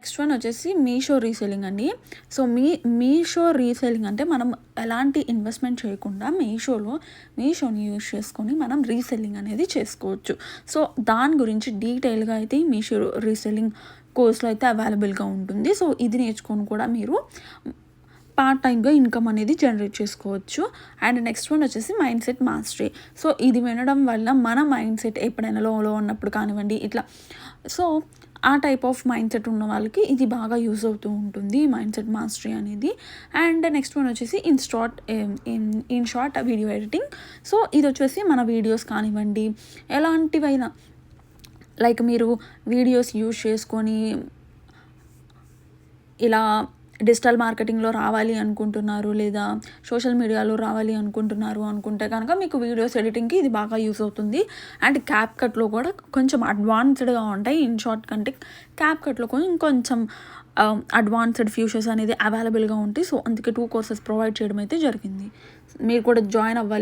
Next one వచ్చేసి Meesho reselling అండి. So Meesho reselling అంటే మనం ఎలాంటి ఇన్వెస్ట్మెంట్ చేయకుండా మీషోని యూజ్ చేసుకొని మనం రీసెల్లింగ్ అనేది చేసుకోవచ్చు. సో దాని గురించి డీటెయిల్గా అయితే ఈ మీషో రీసెల్లింగ్ కోర్స్లో అయితే అవైలబుల్గా ఉంటుంది. సో ఇది నేర్చుకొని కూడా మీరు పార్ట్ టైమ్గా ఇన్కమ్ అనేది జనరేట్ చేసుకోవచ్చు. అండ్ నెక్స్ట్ వన్ వచ్చేసి మైండ్ సెట్ మాస్టరీ. సో ఇది వినడం వల్ల మన మైండ్ సెట్ ఎప్పుడైనా లోలో ఉన్నప్పుడు కానివ్వండి, ఇట్లా సో ఆ టైప్ ఆఫ్ మైండ్ సెట్ ఉన్న వాళ్ళకి ఇది బాగా యూజ్ అవుతూ ఉంటుంది, మైండ్ సెట్ మాస్టరీ అనేది. అండ్ నెక్స్ట్ వన్ వచ్చేసి in short video editing. So ఇది వచ్చేసి మన వీడియోస్ కానివ్వండి, ఎలాంటివైనా లైక్ మీరు వీడియోస్ యూజ్ చేసుకొని ఇలా డిజిటల్ మార్కెటింగ్లో రావాలి అనుకుంటున్నారు, లేదా సోషల్ మీడియాలో రావాలి అనుకుంటే కనుక మీకు వీడియోస్ ఎడిటింగ్కి ఇది బాగా యూస్ అవుతుంది. అండ్ క్యాప్కట్లో కూడా కొంచెం అడ్వాన్స్డ్గా ఉంటాయి. ఇన్ షార్ట్ కంటే క్యాప్కట్లో కొంచెం అడ్వాన్స్డ్ ఫ్యూచర్స్ అనేది అవైలబుల్గా ఉంటాయి. సో అందుకే 2 కోర్సెస్ ప్రొవైడ్ చేయడం అయితే జరిగింది. మీరు కూడా జాయిన్ అవ్వాలి.